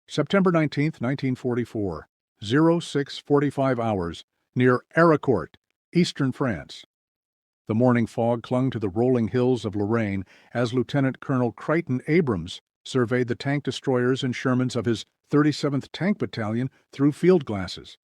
September 19, 1944, 06:45 hours, near Aricourt, eastern France. The morning fog clung to the rolling hills of Lorraine as Lieutenant Colonel Crichton Abrams surveyed the tank destroyers and Shermans of his 37th Tank Battalion through field glasses.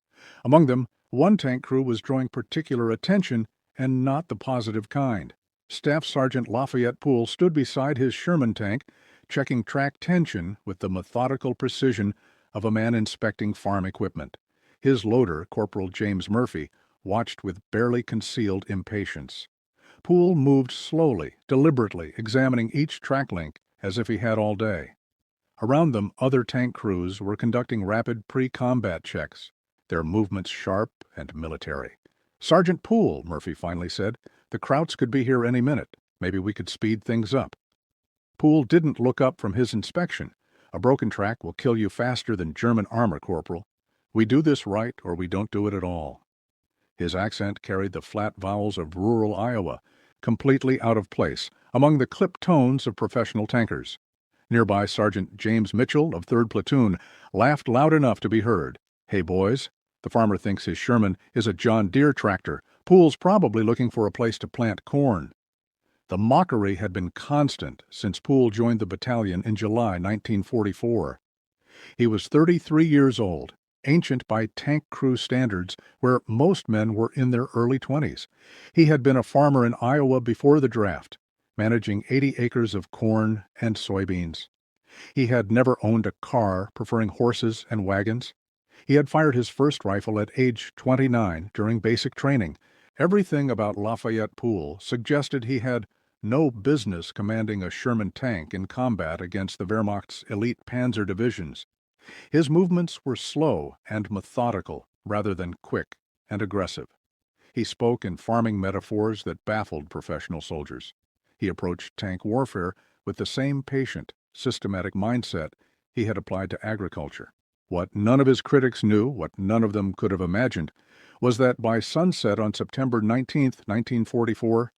Among them, one tank crew was drawing particular attention, and not the positive kind. Staff Sergeant Lafayette Poole stood beside his Sherman tank, checking track tension with the methodical precision of a man inspecting farm equipment. His loader, Corporal James Murphy, watched with barely concealed impatience. Poole moved slowly, deliberately, examining each track link as if he had all day. Around them, other tank crews were conducting rapid pre-combat checks, their movements sharp and military. "Sergeant Poole," Murphy finally said, "the Krauts could be here any minute. Maybe we could speed things up." Poole didn't look up from his inspection. "A broken track will kill you faster than German armor, Corporal. We do this right or we don't do it at all." His accent carried the flat vowels of rural Iowa, completely out of place among the clipped tones of professional tankers. Nearby, Sergeant James Mitchell of 3rd Platoon laughed loud enough to be heard. "Hey, boys, the farmer thinks his Sherman is a John Deere tractor. Poole's probably looking for a place to plant corn." The mockery had been constant since Poole joined the battalion in July 1944. He was 33 years old, ancient by tank crew standards, where most men were in their early 20s. He had been a farmer in Iowa before the draft, managing 80 acres of corn and soybeans. He had never owned a car, preferring horses and wagons. He had fired his first rifle at age 29 during basic training. Everything about Lafayette Poole suggested he had no business commanding a Sherman tank in combat against the Wehrmacht's elite Panzer divisions. His movements were slow and methodical rather than quick and aggressive. He spoke in farming metaphors that baffled professional soldiers. He approached tank warfare with the same patient, systematic mindset he had applied to agriculture. What none of his critics knew, what none of them could have imagined, was that by sunset on September 19, 1944,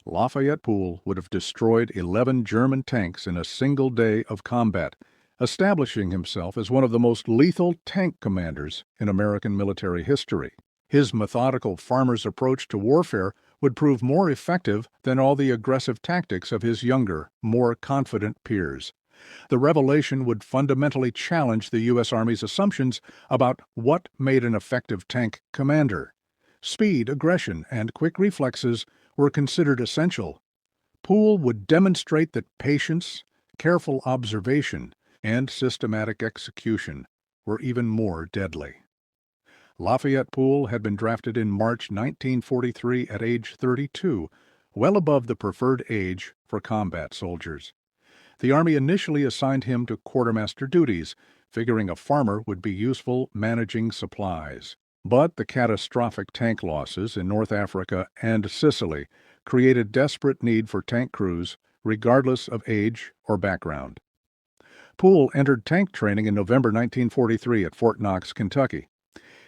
Lafayette Poole would have destroyed 11 German tanks in a single day of combat, establishing himself as one of the most lethal tank commanders in American military history. His methodical farmer's approach to warfare would prove more effective than all the aggressive tactics of his younger, more confident peers. The revelation would fundamentally challenge the U.S. Army's assumptions about what made an effective tank commander. Speed, aggression, and quick reflexes were considered essential. Poole would demonstrate that patience, careful observation, and systematic execution were even more deadly. Lafayette Poole had been drafted in March 1943 at age 32, well above the preferred age for combat soldiers. The Army initially assigned him to quartermaster duties, figuring a farmer would be useful managing supplies. But the catastrophic tank losses in North Africa and Sicily created desperate need for tank crews, regardless of age or background. Poole entered tank training in November 1943 at Fort Knox, Kentucky.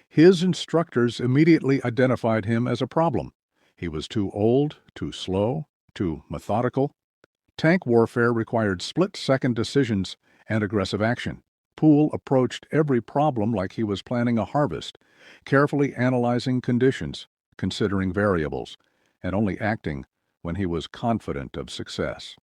His instructors immediately identified him as a problem. He was too old, too slow, too methodical. Tank warfare required split-second decisions and aggressive action. Poole approached every problem like he was planning a harvest, carefully analyzing conditions, considering variables, and only acting when he was confident of success.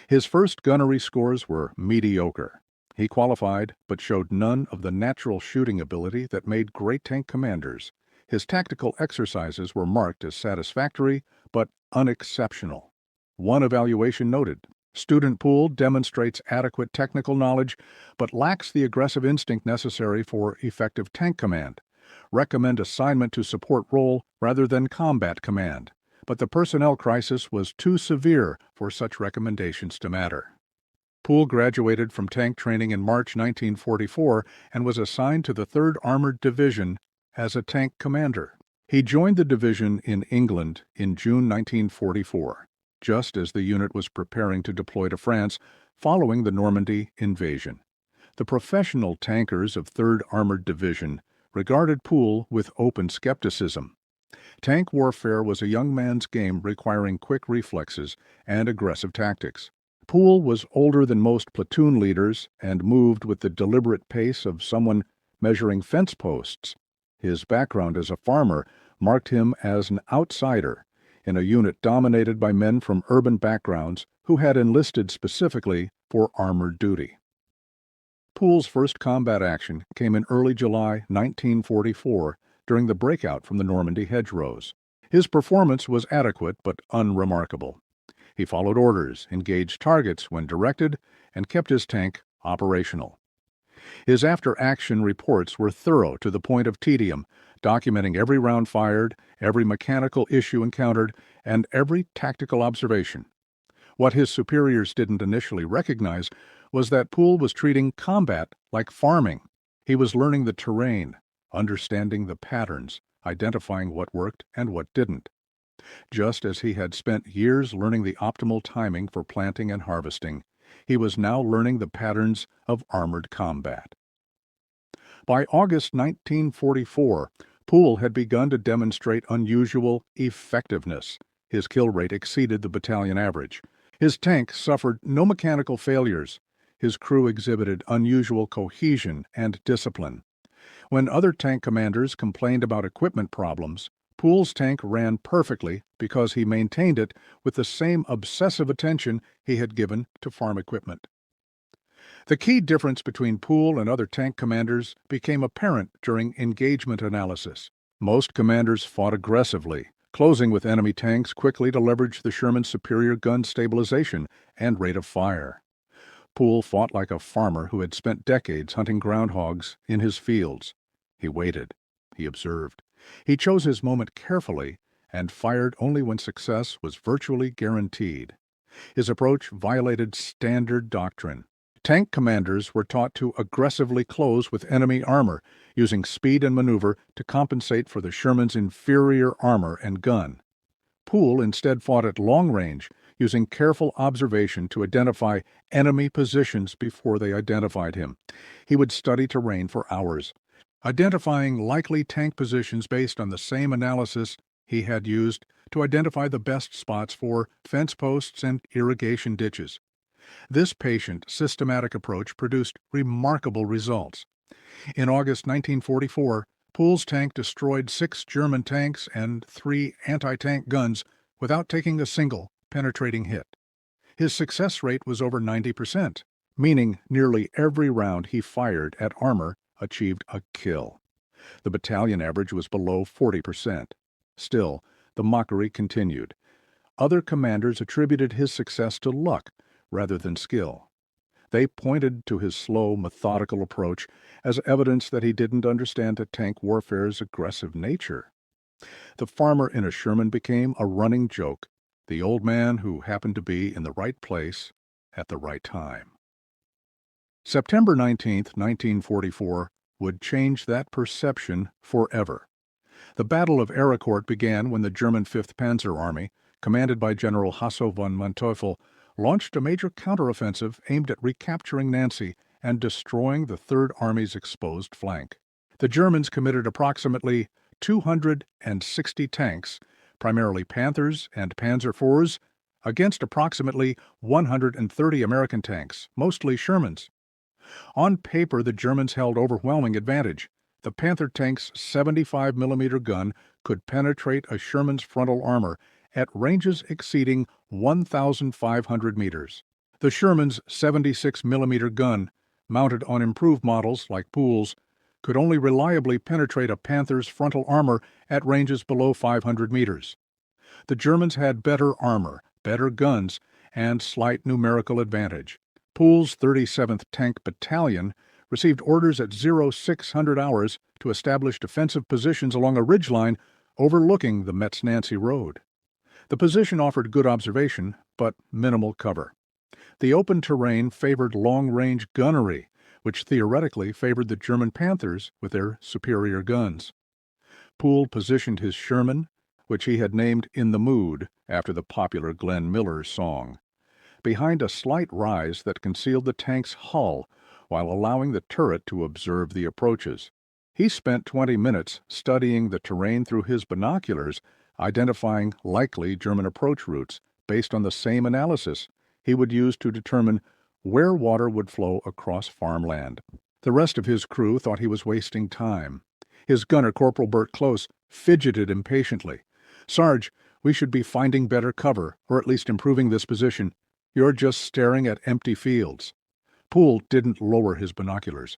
His first gunnery scores were mediocre. He qualified, but showed none of the natural shooting ability that made great tank commanders. His tactical exercises were marked as satisfactory, but unexceptional. One evaluation noted, "Student Poole demonstrates adequate technical knowledge, but lacks the aggressive instinct necessary for effective tank command. Recommend assignment to support role rather than combat command." But the personnel crisis was too severe for such recommendations to matter. Poole graduated from tank training in March 1944 and was assigned to the 3rd Armored Division as a tank commander. He joined the division in England in June 1944, just as the unit was preparing to deploy to France following the Normandy invasion. The professional tankers of 3rd Armored Division regarded Poole with open skepticism. Tank warfare was a young man's game requiring quick reflexes and aggressive tactics. Poole was older than most platoon leaders and moved with the deliberate pace of someone measuring fence posts. His background as a farmer marked him as an outsider in a unit dominated by men from urban backgrounds who had enlisted specifically for armored duty. Poole's first combat action came in early July 1944 during the breakout from the Normandy hedgerows. His performance was adequate but unremarkable. He followed orders, engaged targets when directed, and kept his tank operational. His after-action reports were thorough to the point of tedium, documenting every round fired, every mechanical issue encountered, and every tactical observation. What his superiors didn't initially recognize was that Poole was treating combat like farming. He was learning the terrain, understanding the patterns, identifying what worked and what didn't. Just as he had spent years learning the optimal timing for planting and harvesting, he was now learning the patterns of armored combat. By August 1944, Poole had begun to demonstrate unusual effectiveness. His kill rate exceeded the battalion average. His tank suffered no mechanical failures. His crew exhibited unusual cohesion and discipline. When other tank commanders complained about equipment problems, Poole's tank ran perfectly because he maintained it with the same obsessive attention he had given to farm equipment. The key difference between Poole and other tank commanders became apparent during engagement analysis. Most commanders fought aggressively, closing with enemy tanks quickly to leverage the Sherman's superior gun stabilization and rate of fire. Poole fought like a farmer who had spent decades hunting groundhogs in his fields. He waited. He observed. He chose his moment carefully and fired only when success was virtually guaranteed. His approach violated standard doctrine. Tank commanders were taught to aggressively close with enemy armor, using speed and maneuver to compensate for the Sherman's inferior armor and gun. Poole instead fought at long range, using careful observation to identify enemy positions before they identified him. He would study terrain for hours, identifying likely tank positions based on the same analysis he had used to identify the best spots for fence posts and irrigation ditches. This patient, systematic approach produced remarkable results. In August 1944, Poole's tank destroyed 6 German tanks and 3 anti-tank guns without taking a single penetrating hit. His success rate was over 90%, meaning nearly every round he fired at armor achieved a kill. The battalion average was below 40%. Still, the mockery continued. Other commanders attributed his success to luck rather than skill. They pointed to his slow, methodical approach as evidence that he didn't understand tank warfare's aggressive nature. The farmer in a Sherman became a running joke, the old man who happened to be in the right place at the right time. September 19, 1944, would change that perception forever. The Battle of Ericourt began when the German 5th Panzer Army, commanded by General Hasso von Manteuffel, launched a major counteroffensive aimed at recapturing Nancy and destroying the Third Army's exposed flank. The Germans committed approximately 260 tanks, primarily Panthers and Panzer IVs, against approximately 130 American tanks, mostly Shermans. On paper, the Germans held overwhelming advantage. The Panther tank's 75mm gun could penetrate a Sherman's frontal armor at ranges exceeding 1,500 meters. The Sherman's 76mm gun, mounted on improved models like Poole's, could only reliably penetrate a Panther's frontal armor at ranges below 500 meters. The Germans had better armor, better guns, and slight numerical advantage. Poole's 37th Tank Battalion received orders at 0600 hours to establish defensive positions along a ridgeline overlooking the Metz-Nancy Road. The position offered good observation, but minimal cover. The open terrain favored long-range gunnery, which theoretically favored the German Panthers with their superior guns. Poole positioned his Sherman, which he had named In the Mood, after the popular Glenn Miller song, behind a slight rise that concealed the tank's hull while allowing the turret to observe the approaches. He spent 20 minutes studying the terrain through his binoculars, identifying likely German approach routes based on the same analysis he would use to determine where water would flow across farmland. The rest of his crew thought he was wasting time. His gunner, Corporal Bert Close, fidgeted impatiently. "Sarge, we should be finding better cover, or at least improving this position. You're just staring at empty fields." Poole didn't lower his binoculars.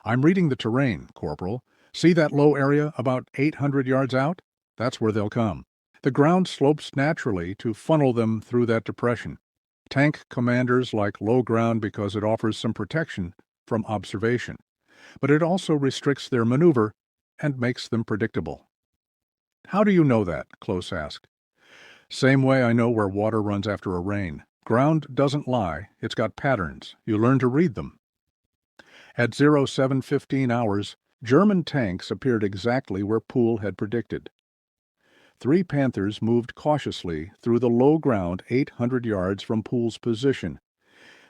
"I'm reading the terrain, Corporal. See that low area about 800 yards out? That's where they'll come. The ground slopes naturally to funnel them through that depression. Tank commanders like low ground because it offers some protection from observation, but it also restricts their maneuver and makes them predictable." "How do you know that?" Close asked. "Same way I know where water runs after a rain. Ground doesn't lie. It's got patterns. You learn to read them." At 07:15 hours, German tanks appeared exactly where Poole had predicted. 3 Panthers moved cautiously through the low ground 800 yards from Poole's position.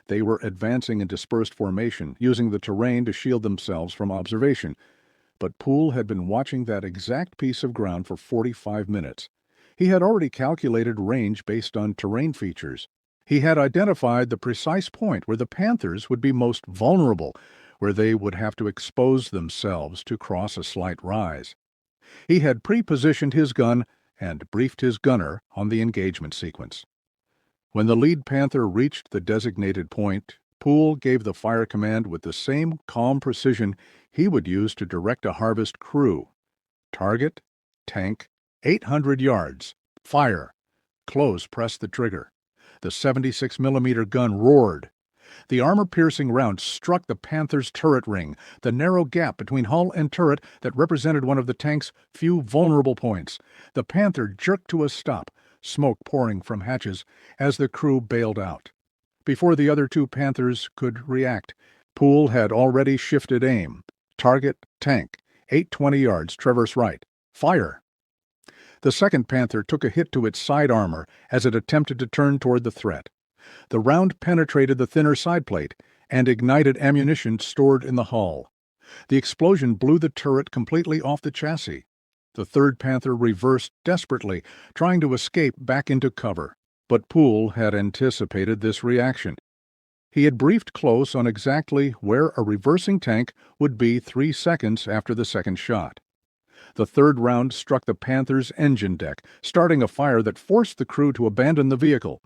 They were advancing in dispersed formation, using the terrain to shield themselves from observation. But Poole had been watching that exact piece of ground for 45 minutes. He had already calculated range based on terrain features. He had identified the precise point where the Panthers would be most vulnerable, where they would have to expose themselves to cross a slight rise. He had pre-positioned his gun and briefed his gunner on the engagement sequence. When the lead Panther reached the designated point, Poole gave the fire command with the same calm precision he would use to direct a harvest crew. Target, tank, 800 yards, fire. Close pressed the trigger. The 76mm gun roared. The armor-piercing round struck the Panther's turret ring, the narrow gap between hull and turret that represented one of the tank's few vulnerable points. The Panther jerked to a stop, smoke pouring from hatches, as the crew bailed out. Before the other 2 Panthers could react, Poole had already shifted aim. Target, tank, 820 yards, traverse right. Fire! The second Panther took a hit to its side armor as it attempted to turn toward the threat. The round penetrated the thinner side plate and ignited ammunition stored in the hull. The explosion blew the turret completely off the chassis. The third Panther reversed desperately, trying to escape back into cover. But Poole had anticipated this reaction. He had briefed Close on exactly where a reversing tank would be 3 seconds after the second shot. The third round struck the Panther's engine deck, starting a fire that forced the crew to abandon the vehicle.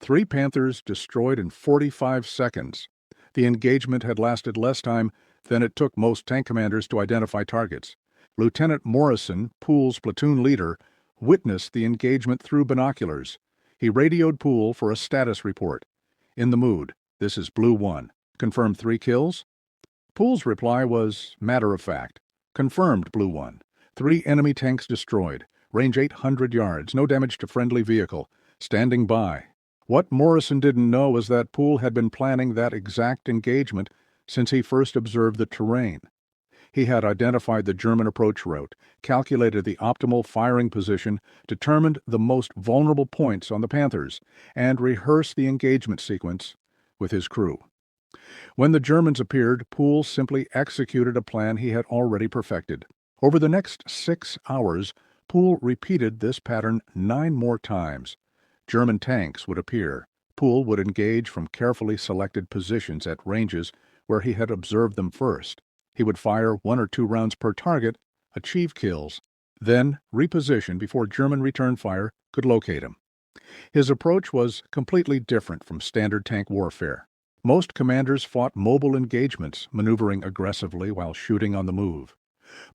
3 Panthers destroyed in 45 seconds. The engagement had lasted less time than it took most tank commanders to identify targets. Lieutenant Morrison, Poole's platoon leader, witnessed the engagement through binoculars. He radioed Poole for a status report. "In the mood. This is Blue 1. Confirmed 3 kills?" Poole's reply was matter-of-fact. "Confirmed, Blue 1. 3 enemy tanks destroyed. Range 800 yards. No damage to friendly vehicle. Standing by." What Morrison didn't know was that Poole had been planning that exact engagement since he first observed the terrain. He had identified the German approach route, calculated the optimal firing position, determined the most vulnerable points on the Panthers, and rehearsed the engagement sequence with his crew. When the Germans appeared, Poole simply executed a plan he had already perfected. Over the next 6 hours, Poole repeated this pattern 9 more times. German tanks would appear. Poole would engage from carefully selected positions at ranges where he had observed them first. He would fire 1 or 2 rounds per target, achieve kills, then reposition before German return fire could locate him. His approach was completely different from standard tank warfare. Most commanders fought mobile engagements, maneuvering aggressively while shooting on the move.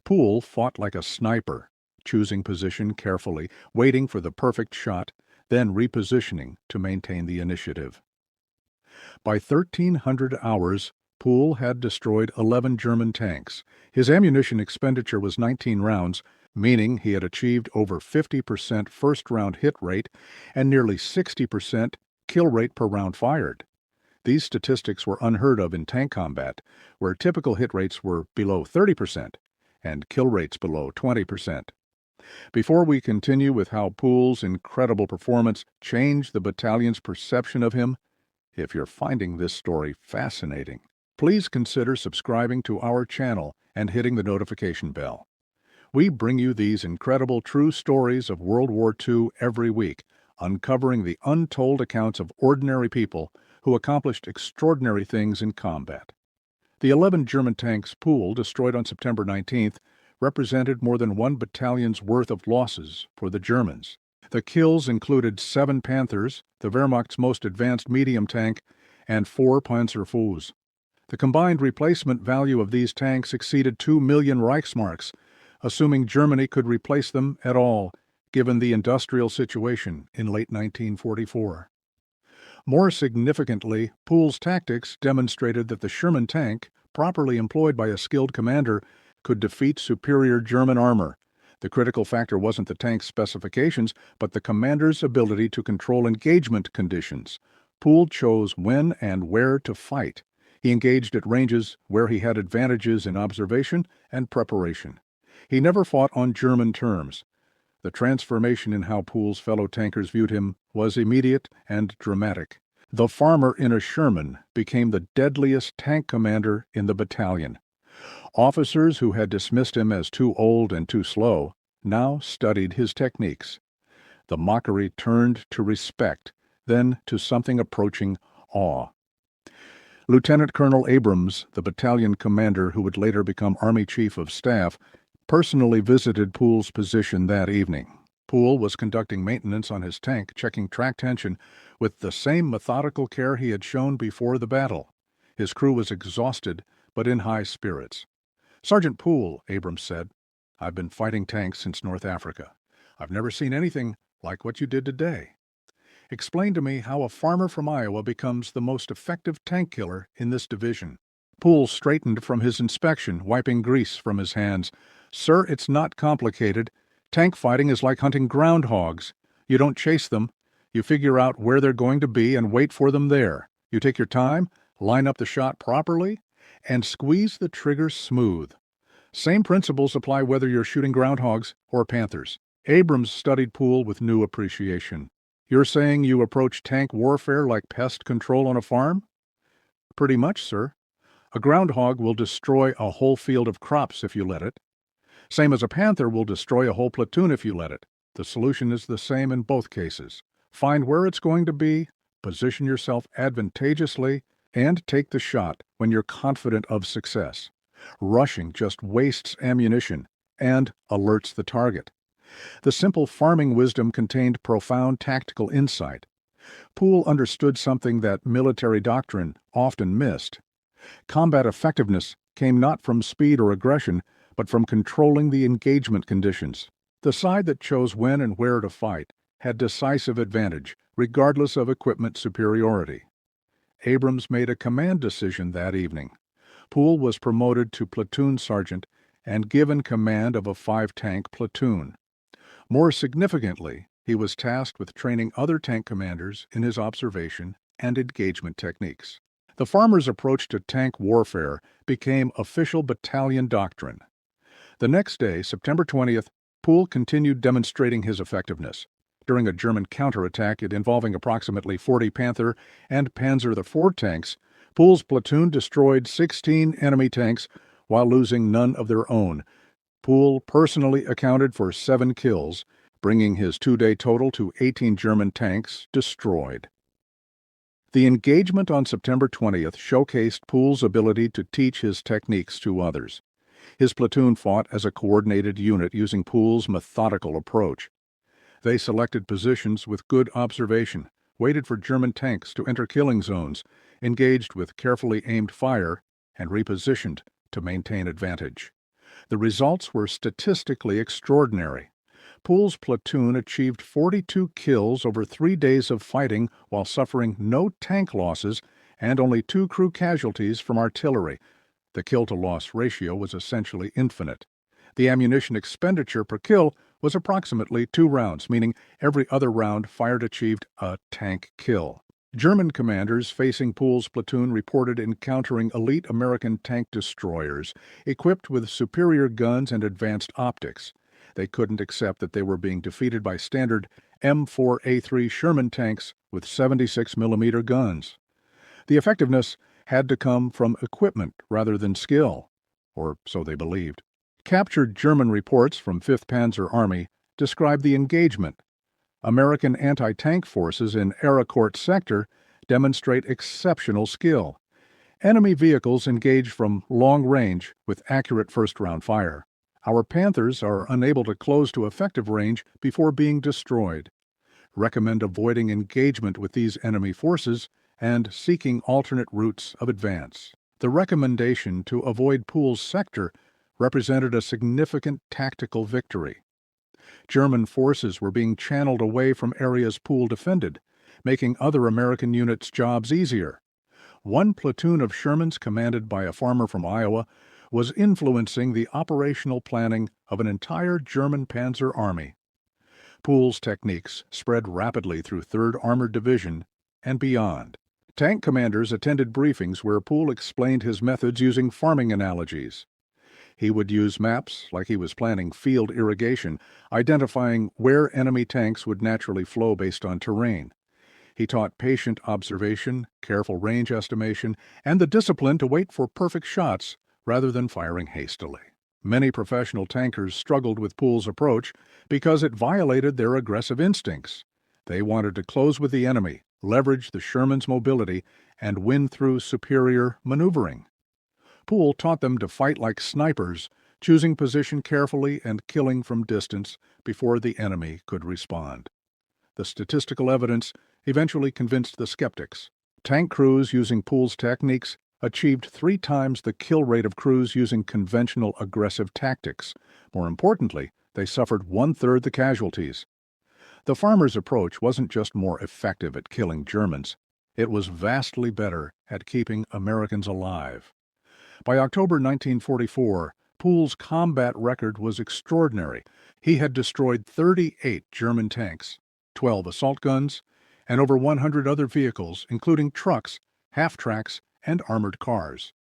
Poole fought like a sniper, choosing position carefully, waiting for the perfect shot, then repositioning to maintain the initiative. By 1300 hours, Poole had destroyed 11 German tanks. His ammunition expenditure was 19 rounds, meaning he had achieved over 50% first-round hit rate and nearly 60% kill rate per round fired. These statistics were unheard of in tank combat, where typical hit rates were below 30% and kill rates below 20%. Before we continue with how Poole's incredible performance changed the battalion's perception of him, if you're finding this story fascinating, please consider subscribing to our channel and hitting the notification bell. We bring you these incredible true stories of World War II every week, uncovering the untold accounts of ordinary people who accomplished extraordinary things in combat. The 11 German tanks Poole destroyed on September 19th represented more than 1 battalion's worth of losses for the Germans. The kills included 7 Panthers, the Wehrmacht's most advanced medium tank, and 4 Panzers. The combined replacement value of these tanks exceeded 2 million Reichsmarks, assuming Germany could replace them at all, given the industrial situation in late 1944. More significantly, Poole's tactics demonstrated that the Sherman tank, properly employed by a skilled commander, could defeat superior German armor. The critical factor wasn't the tank's specifications, but the commander's ability to control engagement conditions. Poole chose when and where to fight. He engaged at ranges where he had advantages in observation and preparation. He never fought on German terms. The transformation in how Poole's fellow tankers viewed him was immediate and dramatic. The farmer in a Sherman became the deadliest tank commander in the battalion. Officers who had dismissed him as too old and too slow now studied his techniques. The mockery turned to respect, then to something approaching awe. Lieutenant Colonel Abrams, the battalion commander who would later become Army Chief of Staff, personally visited Poole's position that evening. Poole was conducting maintenance on his tank, checking track tension with the same methodical care he had shown before the battle. His crew was exhausted, but in high spirits. "Sergeant Poole," Abrams said, "I've been fighting tanks since North Africa. I've never seen anything like what you did today. Explain to me how a farmer from Iowa becomes the most effective tank killer in this division." Poole straightened from his inspection, wiping grease from his hands. "Sir, it's not complicated. Tank fighting is like hunting groundhogs. You don't chase them. You figure out where they're going to be and wait for them there. You take your time, line up the shot properly, and squeeze the trigger smooth. Same principles apply whether you're shooting groundhogs or Panthers." Abrams studied Poole with new appreciation. "You're saying you approach tank warfare like pest control on a farm?" "Pretty much, sir. A groundhog will destroy a whole field of crops if you let it. Same as a Panther will destroy a whole platoon if you let it. The solution is the same in both cases. Find where it's going to be, position yourself advantageously, and take the shot when you're confident of success. Rushing just wastes ammunition and alerts the target." The simple farming wisdom contained profound tactical insight. Poole understood something that military doctrine often missed. Combat effectiveness came not from speed or aggression, but from controlling the engagement conditions. The side that chose when and where to fight had decisive advantage, regardless of equipment superiority. Abrams made a command decision that evening. Poole was promoted to platoon sergeant and given command of a 5-tank platoon. More significantly, he was tasked with training other tank commanders in his observation and engagement techniques. The farmer's approach to tank warfare became official battalion doctrine. The next day, September 20th, Poole continued demonstrating his effectiveness. During a German counterattack involving approximately 40 Panther and Panzer IV tanks, Poole's platoon destroyed 16 enemy tanks while losing none of their own. Poole personally accounted for 7 kills, bringing his 2-day total to 18 German tanks destroyed. The engagement on September 20th showcased Poole's ability to teach his techniques to others. His platoon fought as a coordinated unit using Poole's methodical approach. They selected positions with good observation, waited for German tanks to enter killing zones, engaged with carefully aimed fire, and repositioned to maintain advantage. The results were statistically extraordinary. Poole's platoon achieved 42 kills over 3 days of fighting while suffering no tank losses and only 2 crew casualties from artillery. The kill-to-loss ratio was essentially infinite. The ammunition expenditure per kill was approximately 2 rounds, meaning every other round fired achieved a tank kill. German commanders facing Poole's platoon reported encountering elite American tank destroyers equipped with superior guns and advanced optics. They couldn't accept that they were being defeated by standard M4A3 Sherman tanks with 76mm guns. The effectiveness had to come from equipment rather than skill, or so they believed. Captured German reports from 5th Panzer Army described the engagement. American anti-tank forces in Arakourt sector demonstrate exceptional skill. Enemy vehicles engage from long range with accurate first-round fire. Our Panthers are unable to close to effective range before being destroyed. Recommend avoiding engagement with these enemy forces and seeking alternate routes of advance. The recommendation to avoid Poole's sector represented a significant tactical victory. German forces were being channeled away from areas Poole defended, making other American units' jobs easier. One platoon of Shermans, commanded by a farmer from Iowa, was influencing the operational planning of an entire German Panzer army. Poole's techniques spread rapidly through 3rd Armored Division and beyond. Tank commanders attended briefings where Poole explained his methods using farming analogies. He would use maps like he was planning field irrigation, identifying where enemy tanks would naturally flow based on terrain. He taught patient observation, careful range estimation, and the discipline to wait for perfect shots rather than firing hastily. Many professional tankers struggled with Poole's approach because it violated their aggressive instincts. They wanted to close with the enemy, leverage the Sherman's mobility, and win through superior maneuvering. Poole taught them to fight like snipers, choosing position carefully and killing from distance before the enemy could respond. The statistical evidence eventually convinced the skeptics. Tank crews using Poole's techniques achieved 3 times the kill rate of crews using conventional aggressive tactics. More importantly, they suffered 1/3 the casualties. The farmers' approach wasn't just more effective at killing Germans, it was vastly better at keeping Americans alive. By October 1944, Poole's combat record was extraordinary. He had destroyed 38 German tanks, 12 assault guns, and over 100 other vehicles, including trucks, half-tracks, and armored cars.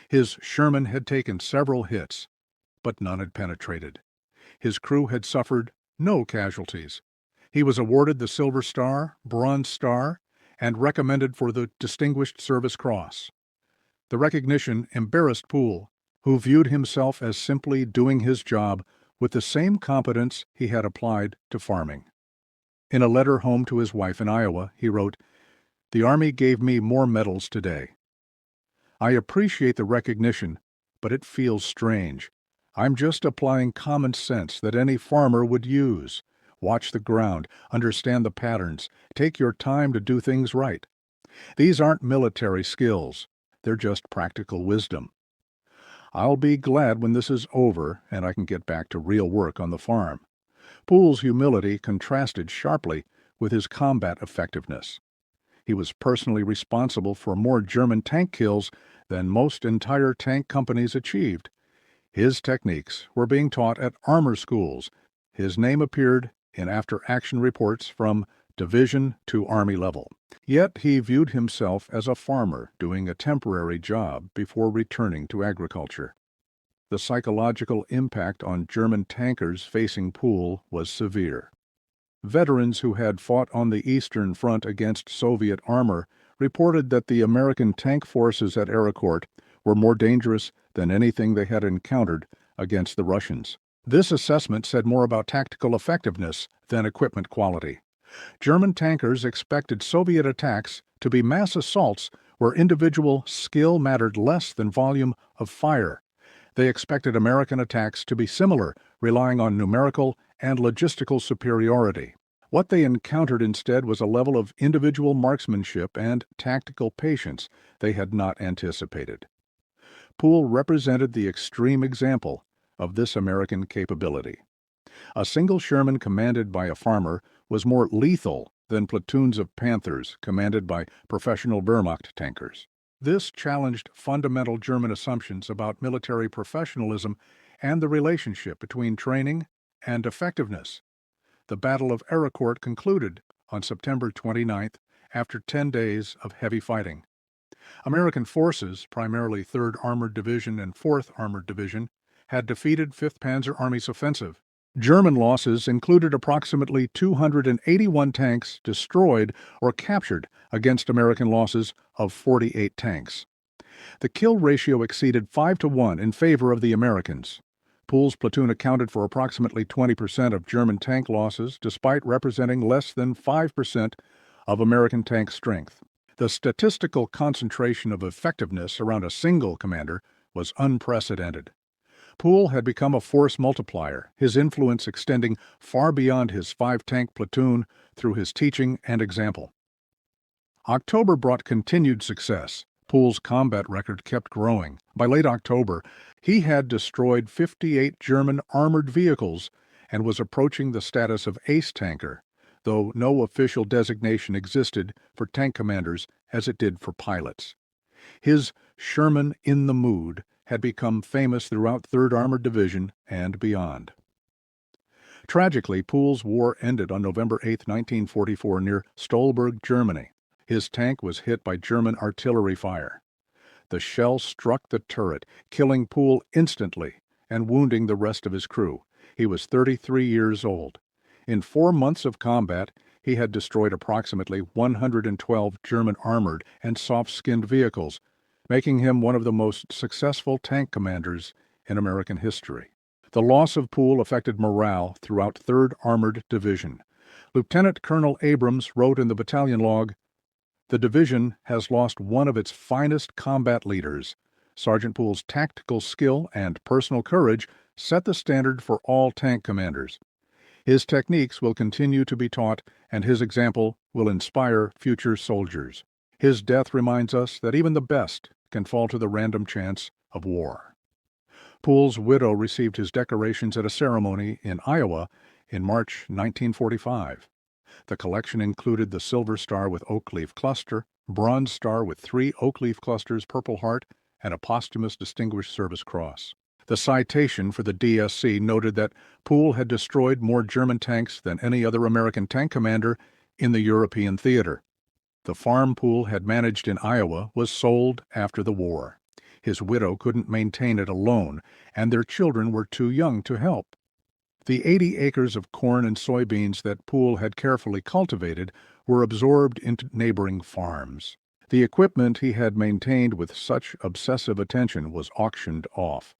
His Sherman had taken several hits, but none had penetrated. His crew had suffered no casualties. He was awarded the Silver Star, Bronze Star, and recommended for the Distinguished Service Cross. The recognition embarrassed Poole, who viewed himself as simply doing his job with the same competence he had applied to farming. In a letter home to his wife in Iowa, he wrote, "The Army gave me more medals today. I appreciate the recognition, but it feels strange. I'm just applying common sense that any farmer would use. Watch the ground, understand the patterns, take your time to do things right. These aren't military skills, they're just practical wisdom. I'll be glad when this is over and I can get back to real work on the farm." Poole's humility contrasted sharply with his combat effectiveness. He was personally responsible for more German tank kills than most entire tank companies achieved. His techniques were being taught at armor schools. His name appeared in after-action reports from division to Army level. Yet he viewed himself as a farmer doing a temporary job before returning to agriculture. The psychological impact on German tankers facing Poole was severe. Veterans who had fought on the Eastern Front against Soviet armor reported that the American tank forces at Arakourt were more dangerous than anything they had encountered against the Russians. This assessment said more about tactical effectiveness than equipment quality. German tankers expected Soviet attacks to be mass assaults where individual skill mattered less than volume of fire. They expected American attacks to be similar, relying on numerical and logistical superiority. What they encountered instead was a level of individual marksmanship and tactical patience they had not anticipated. Poole represented the extreme example of this American capability. A single Sherman commanded by a farmer was more lethal than platoons of Panthers commanded by professional Wehrmacht tankers. This challenged fundamental German assumptions about military professionalism and the relationship between training and effectiveness. The Battle of Arakourt concluded on September 29th after 10 days of heavy fighting. American forces, primarily 3rd Armored Division and 4th Armored Division, had defeated 5th Panzer Army's offensive. German losses included approximately 281 tanks destroyed or captured against American losses of 48 tanks. The kill ratio exceeded 5-1 in favor of the Americans. Poole's platoon accounted for approximately 20% of German tank losses, despite representing less than 5% of American tank strength. The statistical concentration of effectiveness around a single commander was unprecedented. Poole had become a force multiplier, his influence extending far beyond his 5-tank platoon through his teaching and example. October brought continued success. Poole's combat record kept growing. By late October, he had destroyed 58 German armored vehicles and was approaching the status of ace tanker, though no official designation existed for tank commanders as it did for pilots. His Sherman in the mood had become famous throughout 3rd Armored Division and beyond. Tragically, Poole's war ended on November 8, 1944, near Stolberg, Germany. His tank was hit by German artillery fire. The shell struck the turret, killing Poole instantly and wounding the rest of his crew. He was 33 years old. In 4 months of combat, he had destroyed approximately 112 German armored and soft-skinned vehicles, making him one of the most successful tank commanders in American history. The loss of Poole affected morale throughout 3rd Armored Division. Lieutenant Colonel Abrams wrote in the battalion log, "The division has lost one of its finest combat leaders. Sergeant Poole's tactical skill and personal courage set the standard for all tank commanders. His techniques will continue to be taught, and his example will inspire future soldiers. His death reminds us that even the best can fall to the random chance of war." Poole's widow received his decorations at a ceremony in Iowa in March 1945. The collection included the Silver Star with Oak Leaf Cluster, Bronze Star with 3 Oak Leaf Clusters, Purple Heart, and a posthumous Distinguished Service Cross. The citation for the DSC noted that Poole had destroyed more German tanks than any other American tank commander in the European theater. The farm Poole had managed in Iowa was sold after the war. His widow couldn't maintain it alone, and their children were too young to help. The 80 acres of corn and soybeans that Poole had carefully cultivated were absorbed into neighboring farms. The equipment he had maintained with such obsessive attention was auctioned off.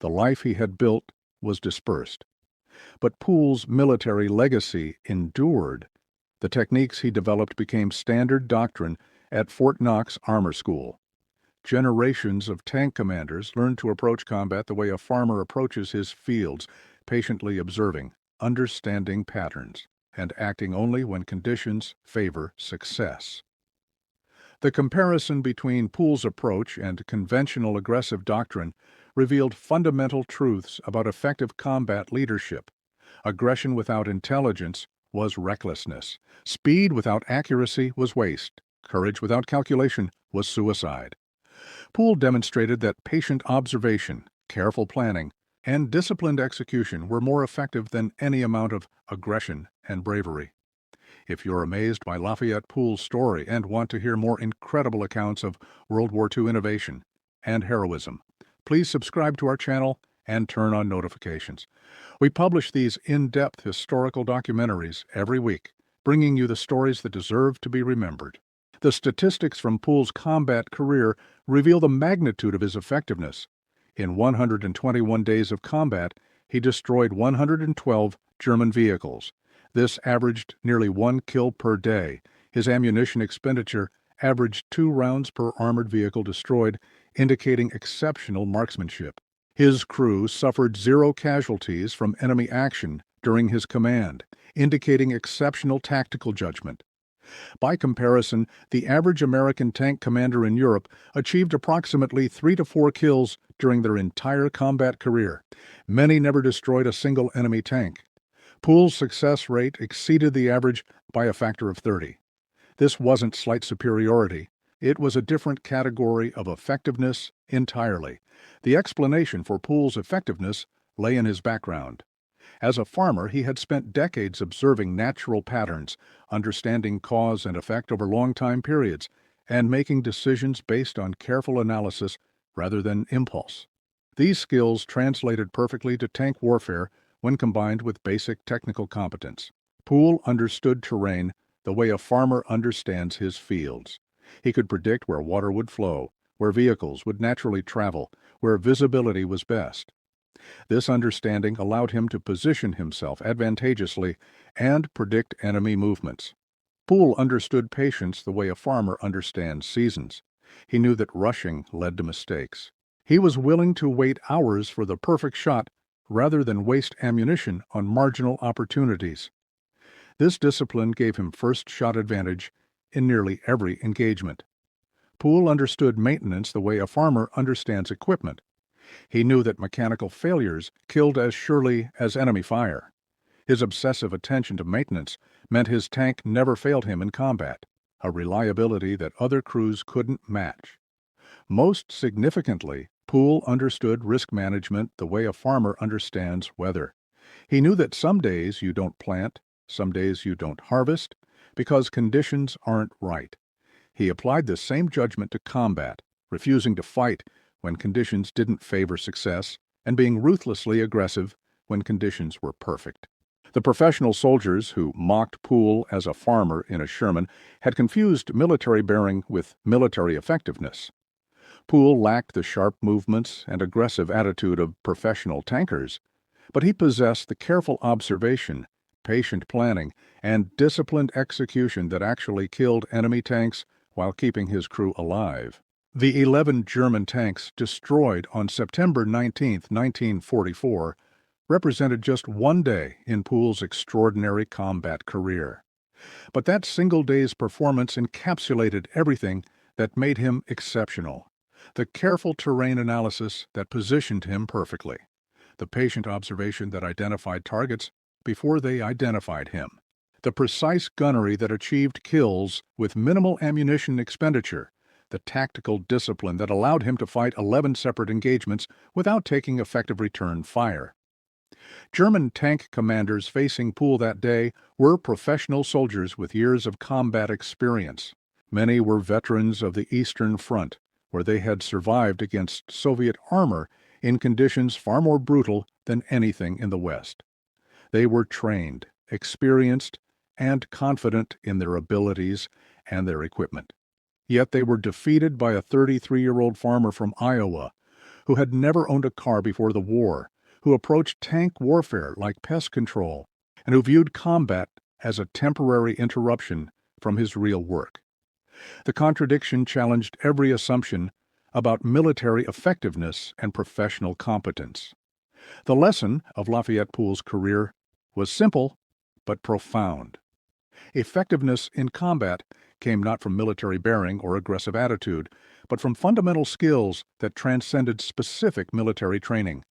The life he had built was dispersed. But Poole's military legacy endured. The techniques he developed became standard doctrine at Fort Knox Armor School. Generations of tank commanders learned to approach combat the way a farmer approaches his fields, patiently observing, understanding patterns, and acting only when conditions favor success. The comparison between Poole's approach and conventional aggressive doctrine revealed fundamental truths about effective combat leadership. Aggression without intelligence was recklessness. Speed without accuracy was waste. Courage without calculation was suicide. Poole demonstrated that patient observation, careful planning, and disciplined execution were more effective than any amount of aggression and bravery. If you're amazed by Lafayette Poole's story and want to hear more incredible accounts of World War II innovation and heroism, please subscribe to our channel and turn on notifications. We publish these in-depth historical documentaries every week, bringing you the stories that deserve to be remembered. The statistics from Poole's combat career reveal the magnitude of his effectiveness. In 121 days of combat, he destroyed 112 German vehicles. This averaged nearly 1 kill per day. His ammunition expenditure averaged 2 rounds per armored vehicle destroyed, indicating exceptional marksmanship. His crew suffered 0 casualties from enemy action during his command, indicating exceptional tactical judgment. By comparison, the average American tank commander in Europe achieved approximately 3 to 4 kills during their entire combat career. Many never destroyed a single enemy tank. Poole's success rate exceeded the average by a factor of 30. This wasn't slight superiority. It was a different category of effectiveness entirely. The explanation for Poole's effectiveness lay in his background. As a farmer, he had spent decades observing natural patterns, understanding cause and effect over long time periods, and making decisions based on careful analysis rather than impulse. These skills translated perfectly to tank warfare when combined with basic technical competence. Poole understood terrain the way a farmer understands his fields. He could predict where water would flow, where vehicles would naturally travel, where visibility was best. This understanding allowed him to position himself advantageously and predict enemy movements. Poole understood patience the way a farmer understands seasons. He knew that rushing led to mistakes. He was willing to wait hours for the perfect shot rather than waste ammunition on marginal opportunities. This discipline gave him first shot advantage in nearly every engagement. Poole understood maintenance the way a farmer understands equipment. He knew that mechanical failures killed as surely as enemy fire. His obsessive attention to maintenance meant his tank never failed him in combat, a reliability that other crews couldn't match. Most significantly, Poole understood risk management the way a farmer understands weather. He knew that some days you don't plant, some days you don't harvest, because conditions aren't right. He applied this same judgment to combat, refusing to fight when conditions didn't favor success, and being ruthlessly aggressive when conditions were perfect. The professional soldiers who mocked Poole as a farmer in a Sherman had confused military bearing with military effectiveness. Poole lacked the sharp movements and aggressive attitude of professional tankers, but he possessed the careful observation, patient planning, and disciplined execution that actually killed enemy tanks while keeping his crew alive. The 11 German tanks destroyed on September 19, 1944, represented just one day in Poole's extraordinary combat career. But that single day's performance encapsulated everything that made him exceptional. The careful terrain analysis that positioned him perfectly. The patient observation that identified targets before they identified him. The precise gunnery that achieved kills with minimal ammunition expenditure. The tactical discipline that allowed him to fight 11 separate engagements without taking effective return fire. German tank commanders facing Poole that day were professional soldiers with years of combat experience. Many were veterans of the Eastern Front, where they had survived against Soviet armor in conditions far more brutal than anything in the West. They were trained, experienced, and confident in their abilities and their equipment. Yet they were defeated by a 33-year-old farmer from Iowa who had never owned a car before the war, who approached tank warfare like pest control, and who viewed combat as a temporary interruption from his real work. The contradiction challenged every assumption about military effectiveness and professional competence. The lesson of Lafayette Poole's career was simple but profound. Effectiveness in combat came not from military bearing or aggressive attitude, but from fundamental skills that transcended specific military training.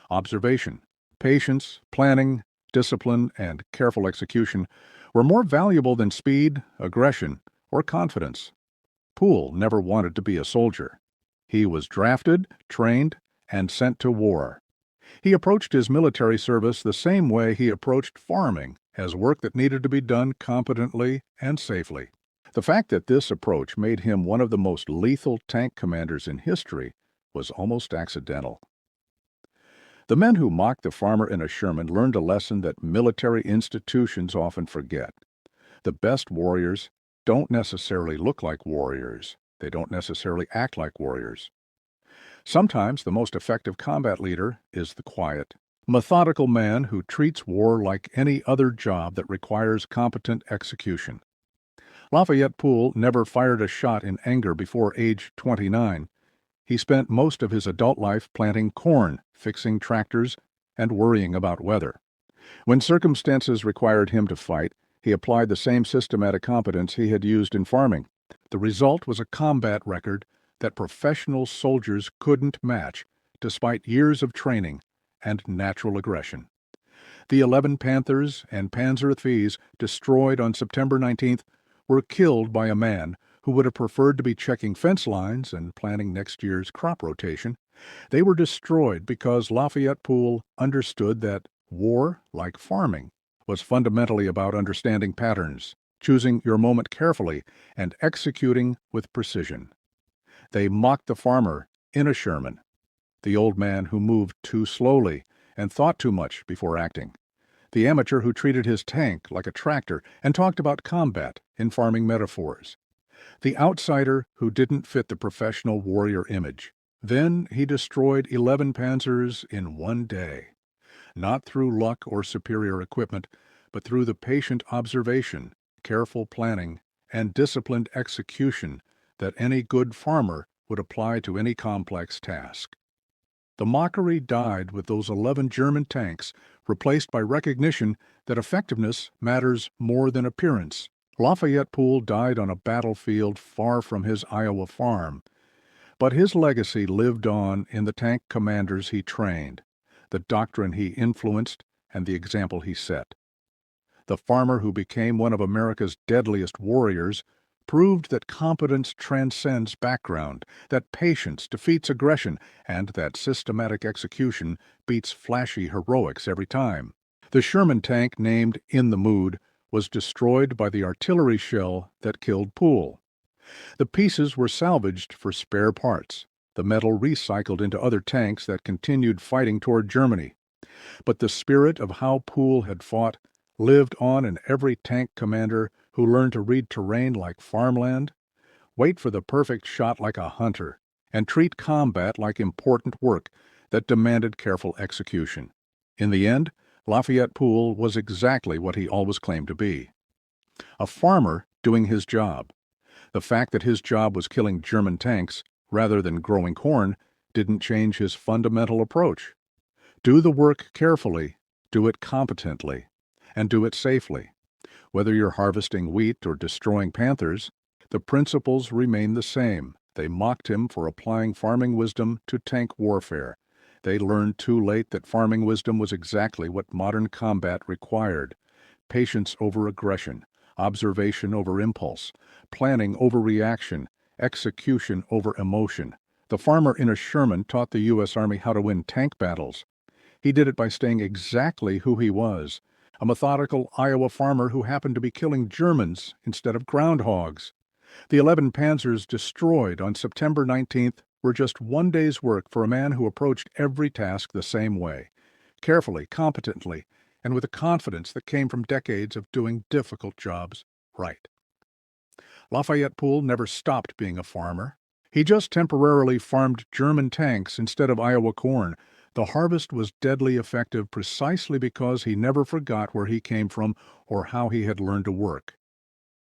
Observation, patience, planning, discipline, and careful execution were more valuable than speed, aggression, or confidence. Poole never wanted to be a soldier. He was drafted, trained, and sent to war. He approached his military service the same way he approached farming, as work that needed to be done competently and safely. The fact that this approach made him one of the most lethal tank commanders in history was almost accidental. The men who mocked the farmer in a Sherman learned a lesson that military institutions often forget. The best warriors don't necessarily look like warriors. They don't necessarily act like warriors. Sometimes the most effective combat leader is the quiet, methodical man who treats war like any other job that requires competent execution. Lafayette Poole never fired a shot in anger before age 29. He spent most of his adult life planting corn, fixing tractors, and worrying about weather. When circumstances required him to fight, he applied the same systematic competence he had used in farming. The result was a combat record that professional soldiers couldn't match, despite years of training and natural aggression. The 11 Panthers and Panzers destroyed on September 19th were killed by a man who would have preferred to be checking fence lines and planning next year's crop rotation. They were destroyed because Lafayette Poole understood that war, like farming, was fundamentally about understanding patterns, choosing your moment carefully, and executing with precision. They mocked the farmer in a Sherman, the old man who moved too slowly and thought too much before acting, the amateur who treated his tank like a tractor and talked about combat in farming metaphors, the outsider who didn't fit the professional warrior image. Then he destroyed 11 Panzers in one day, not through luck or superior equipment, but through the patient observation, careful planning, and disciplined execution that any good farmer would apply to any complex task. The mockery died with those 11 German tanks, replaced by recognition that effectiveness matters more than appearance. Lafayette Poole died on a battlefield far from his Iowa farm, but his legacy lived on in the tank commanders he trained, the doctrine he influenced, and the example he set. The farmer who became one of America's deadliest warriors proved that competence transcends background, that patience defeats aggression, and that systematic execution beats flashy heroics every time. The Sherman tank, named In the Mood, was destroyed by the artillery shell that killed Poole. The pieces were salvaged for spare parts, the metal recycled into other tanks that continued fighting toward Germany. But the spirit of how Poole had fought lived on in every tank commander who learned to read terrain like farmland, wait for the perfect shot like a hunter, and treat combat like important work that demanded careful execution. In the end, Lafayette Poole was exactly what he always claimed to be: a farmer doing his job. The fact that his job was killing German tanks rather than growing corn didn't change his fundamental approach. Do the work carefully, do it competently, and do it safely. Whether you're harvesting wheat or destroying panthers, the principles remain the same. They mocked him for applying farming wisdom to tank warfare. They learned too late that farming wisdom was exactly what modern combat required: patience over aggression, observation over impulse, planning over reaction, execution over emotion. The farmer in a Sherman taught the U.S. Army how to win tank battles. He did it by staying exactly who he was: a methodical Iowa farmer who happened to be killing Germans instead of groundhogs. The 11 Panzers destroyed on September 19th were just one day's work for a man who approached every task the same way, carefully, competently, and with a confidence that came from decades of doing difficult jobs right. Lafayette Poole never stopped being a farmer. He just temporarily farmed German tanks instead of Iowa corn. The harvest was deadly effective precisely because he never forgot where he came from or how he had learned to work.